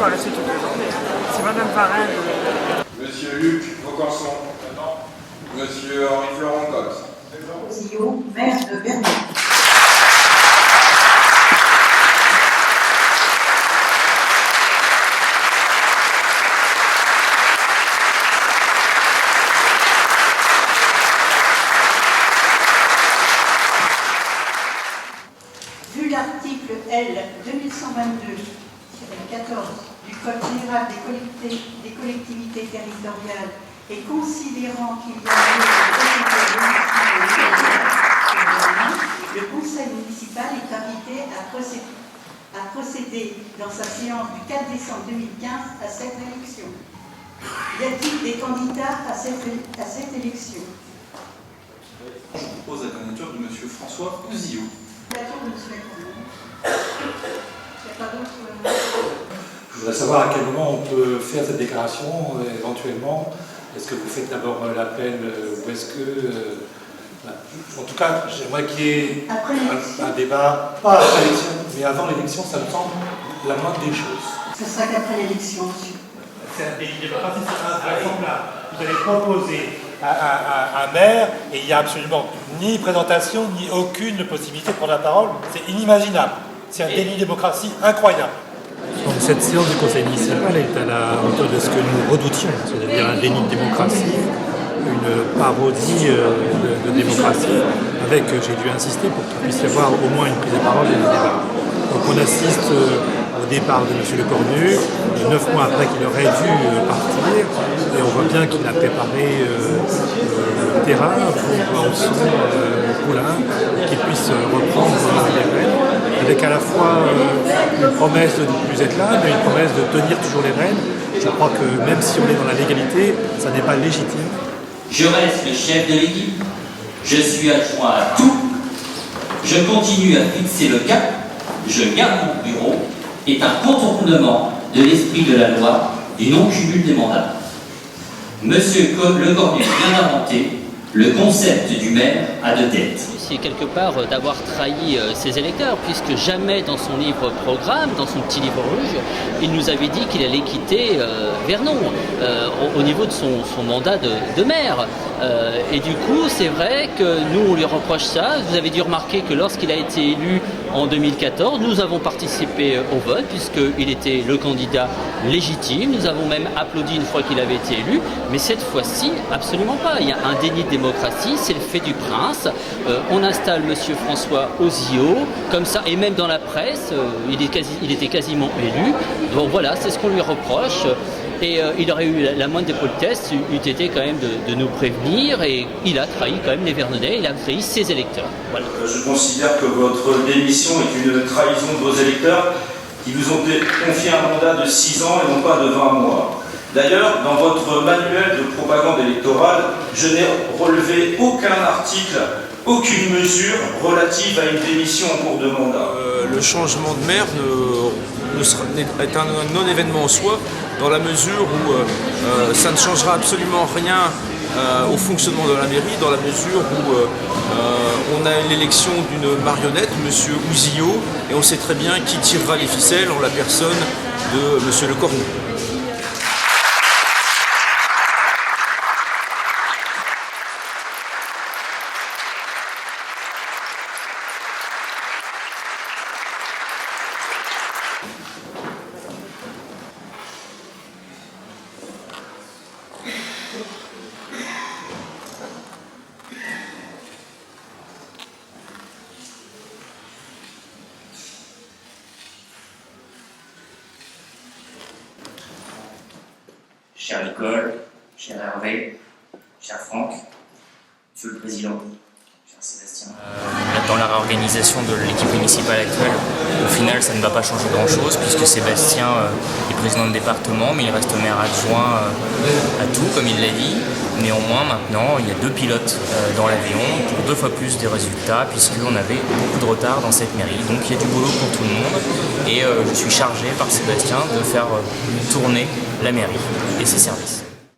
pas rester toute la journée. C'est Madame Varenne. Monsieur Luc Vaucanson. Monsieur Henri-Florent Cox. Zio, maire de Vernon. Vu l'article L 2122-14 du Code général des collectivités territoriales et considérant qu'il y a lieu de le Conseil municipal est invité à procéder dans sa séance du 4 décembre 2015 à cette élection. Y a-t-il des candidats à cette élection? Je vous propose la candidature de M. François Ouzillot. Je voudrais savoir à quel moment on peut faire cette déclaration, éventuellement. Est-ce que vous faites d'abord l'appel ou est-ce que... en tout cas, j'aimerais qu'il y ait un débat, pas après l'élection, mais avant l'élection, ça me semble la moindre des choses. Ce sera qu'après l'élection, monsieur. C'est un délit démocratique, par exemple là, vous allez proposer à un maire et il n'y a absolument ni présentation, ni aucune possibilité de prendre la parole. C'est inimaginable. C'est un délit de démocratie incroyable. Donc cette séance du conseil municipal est à la hauteur de ce que nous redoutions, c'est-à-dire un déni de démocratie, une parodie de démocratie, avec, j'ai dû insister pour qu'il puisse y avoir au moins une prise de parole et un débat. Donc on assiste au départ de M. Le Cornu, 9 mois après qu'il aurait dû partir, et on voit bien qu'il a préparé le terrain pour son poulain, qu'il puisse reprendre les rênes, avec à la fois une promesse de ne plus être là, mais une promesse de tenir toujours les rênes. Je crois que même si on est dans la légalité, ça n'est pas légitime. Je reste le chef de l'équipe, je suis adjoint à tout, je continue à fixer le cap, je garde mon bureau, est un contournement de l'esprit de la loi du non-cumul des mandats. Monsieur Le Cornu vient d'inventer le concept du maire à deux têtes. C'est quelque part d'avoir trahi ses électeurs, puisque jamais dans son livre programme, dans son petit livre rouge, il nous avait dit qu'il allait quitter Vernon au niveau de son mandat de maire. Et du coup, c'est vrai que nous, on lui reproche ça. Vous avez dû remarquer que lorsqu'il a été élu en 2014, nous avons participé au vote, puisqu'il était le candidat légitime. Nous avons même applaudi une fois qu'il avait été élu. Mais cette fois-ci, absolument pas. Il y a un déni de démocratie, c'est le fait du prince. On installe M. François Ouzillot, comme ça, et même dans la presse, il était quasiment élu. Donc voilà, c'est ce qu'on lui reproche. Et il aurait eu la moindre des politesses, eût été quand même de nous prévenir, et il a trahi quand même les Vernonnais, il a trahi ses électeurs. Voilà. Je considère que votre démission est une trahison de vos électeurs qui vous ont confié un mandat de 6 ans et non pas de 20 mois. D'ailleurs, dans votre manuel de propagande électorale, je n'ai relevé aucun article, aucune mesure relative à une démission en cours de mandat. Le changement de maire est un non-événement en soi, dans la mesure où ça ne changera absolument rien au fonctionnement de la mairie, dans la mesure où on a l'élection d'une marionnette, M. Ouzillot, et on sait très bien qui tirera les ficelles en la personne de M. Le Cornu. Cher Nicole, cher Hervé, cher Franck, Monsieur le Président, cher Sébastien. Dans la réorganisation de l'équipe municipale actuelle, au final, ça ne va pas changer grand-chose puisque Sébastien est président de département, mais il reste maire adjoint à tout, comme il l'a dit. Néanmoins, maintenant, il y a 2 pilotes dans l'avion pour 2 fois plus de résultats puisqu'on avait beaucoup de retard dans cette mairie. Donc il y a du boulot pour tout le monde et je suis chargé par Sébastien de faire tourner la mairie et ses services.